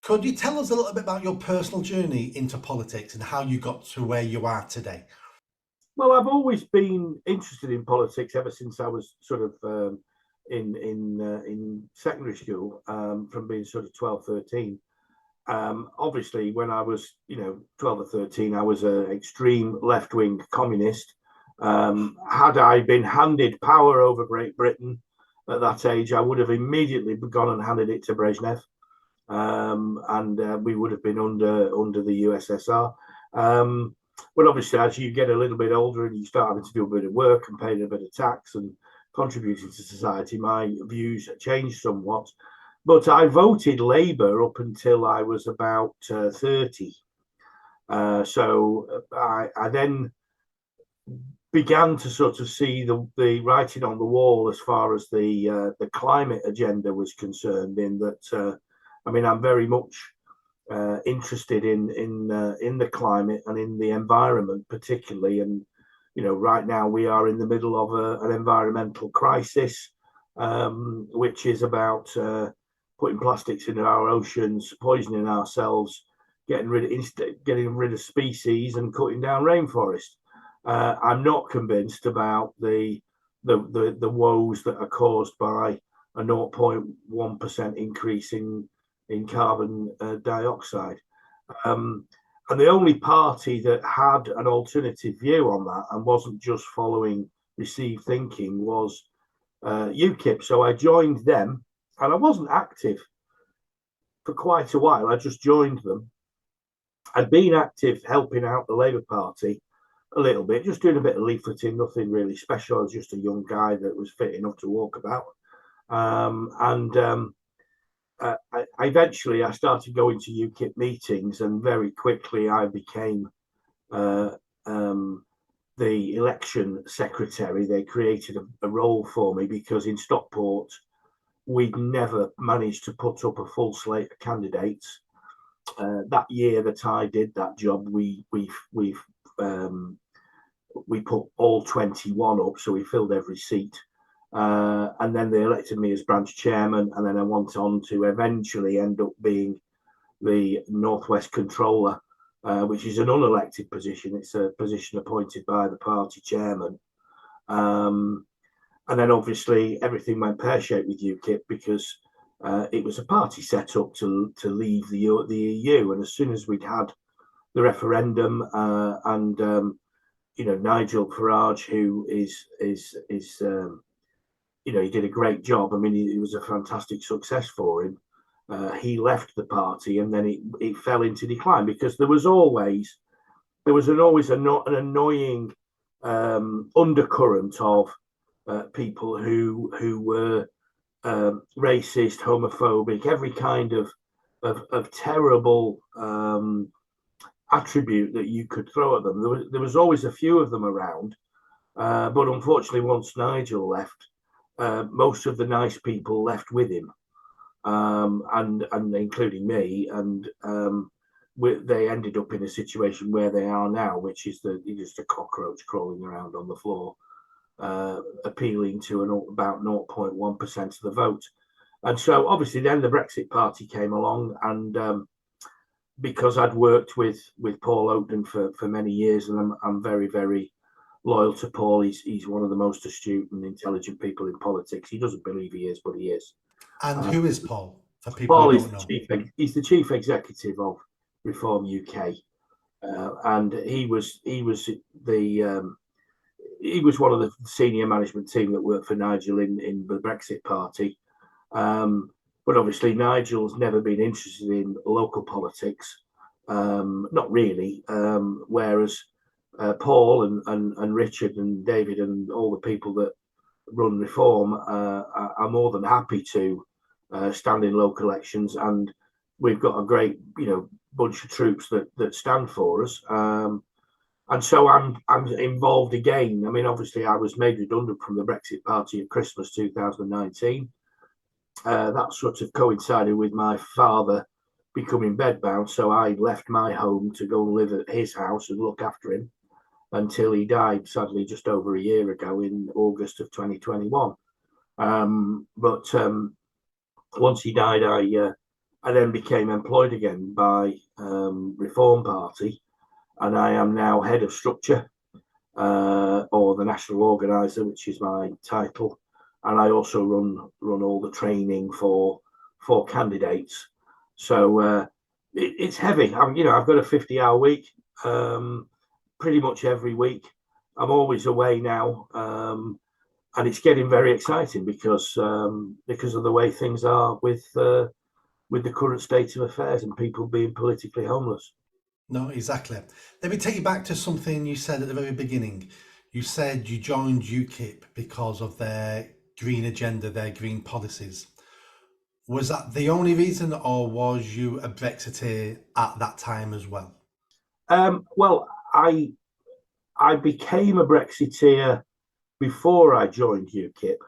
Could you tell us a little bit about your personal journey into politics and how you got to where you are today? Well, I've always been interested in politics ever since I was sort of in secondary school, from being sort of 12, 13. Obviously, when I was 12 or 13, I was an extreme left wing communist. Had I been handed power over Great Britain at that age, I would have immediately gone and handed it to Brezhnev, and we would have been under the USSR. But obviously, as you get a little bit older and you start having to do a bit of work and paying a bit of tax and contributing to society, my views changed somewhat. But I voted Labour up until I was about 30. So I then began to sort of see the writing on the wall as far as the climate agenda was concerned. In that, I'm very much interested in the climate and in the environment particularly. And right now we are in the middle of an environmental crisis, which is about putting plastics into our oceans, poisoning ourselves, getting rid of species, and cutting down rainforest. I'm not convinced about the woes that are caused by a 0.1% increase in carbon dioxide. And the only party that had an alternative view on that and wasn't just following received thinking was UKIP. So I joined them, and I wasn't active for quite a while. I just joined them. I'd been active helping out the Labour Party a little bit, just doing a bit of leafleting, nothing really special. I was just a young guy that was fit enough to walk about. Eventually I started going to UKIP meetings, and very quickly I became the election secretary. They created a role for me because in Stockport we'd never managed to put up a full slate of candidates. That year that I did that job, we put all 21 up, so we filled every seat. And then they elected me as branch chairman, and then I went on to eventually end up being the Northwest Controller, which is an unelected position. It's a position appointed by the party chairman. And then obviously everything went pear-shaped with UKIP because it was a party set up to leave the EU. And as soon as we'd had the referendum, and Nigel Farage, who is he did a great job. I mean, it was a fantastic success for him. He left the party, and then it fell into decline because there was always an annoying undercurrent of people who were racist, homophobic, every kind of terrible attribute that you could throw at them. There was always a few of them around, but unfortunately, once Nigel left, most of the nice people left with him, and including me, and they ended up in a situation where they are now, which is just a cockroach crawling around on the floor, appealing to about 0.1% of the vote. And so obviously then the Brexit Party came along, and because I'd worked with Paul Oakden for many years, and I'm very, very loyal to Paul. He's one of the most astute and intelligent people in politics. He doesn't believe he is, but he is. And who is Paul? For people Paul who is don't know. he's the chief executive of Reform UK, and he was one of the senior management team that worked for Nigel in the Brexit Party. But obviously Nigel's never been interested in local politics, not really. Whereas Paul and Richard and David and all the people that run Reform are more than happy to stand in local elections, and we've got a great bunch of troops that stand for us. And so I'm involved again. I mean, obviously I was made redundant from the Brexit Party at Christmas 2019. That sort of coincided with my father becoming bedbound, so I left my home to go and live at his house and look after him until he died, sadly, just over a year ago in August of 2021. But once he died, I then became employed again by Reform Party, and I am now head of structure, or the national organizer, which is my title, and I also run all the training for candidates. So it's heavy. I've got a 50-hour week, pretty much every week. I'm always away now, and it's getting very exciting because of the way things are with the current state of affairs and people being politically homeless. No, exactly. Let me take you back to something you said at the very beginning. You said you joined UKIP because of their green agenda, their green policies. Was that the only reason, or was you a Brexiteer at that time as well? Well, I became a Brexiteer before I joined UKIP.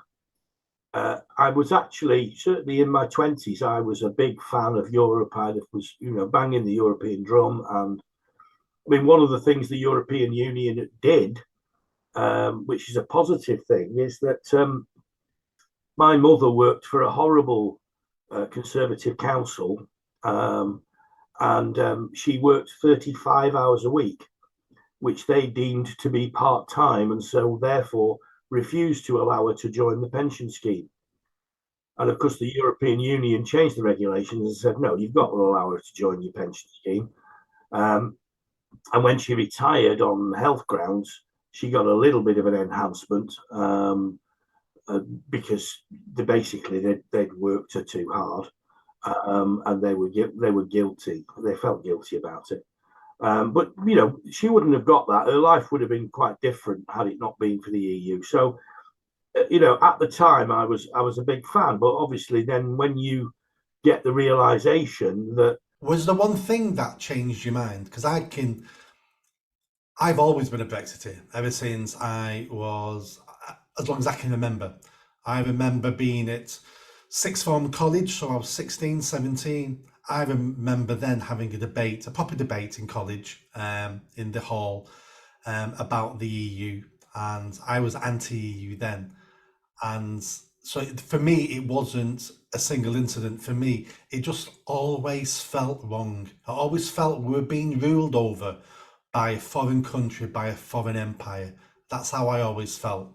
I was actually, certainly in my 20s, I was a big fan of Europe. I was, banging the European drum. And I mean, one of the things the European Union did, which is a positive thing, is that my mother worked for a horrible Conservative council, and she worked 35 hours a week, which they deemed to be part-time, and so therefore refused to allow her to join the pension scheme. And of course, the European Union changed the regulations and said, no, you've got to allow her to join your pension scheme. And when she retired on health grounds, she got a little bit of an enhancement, because they'd worked her too hard, and they were guilty. They felt guilty about it. But she wouldn't have got that. Her life would have been quite different had it not been for the EU. So, at the time, I was a big fan. But obviously, then when you get the realization that, Was the one thing that changed your mind? Because I've always been a Brexiteer ever since I was, as long as I can remember. I remember being at sixth form college, so I was 16, 17. I remember then having a proper debate in college, in the hall, about the EU, and I was anti-EU then. And so for me, it wasn't a single incident. For me, it just always felt wrong. I always felt we were being ruled over by a foreign country, by a foreign empire. That's how I always felt.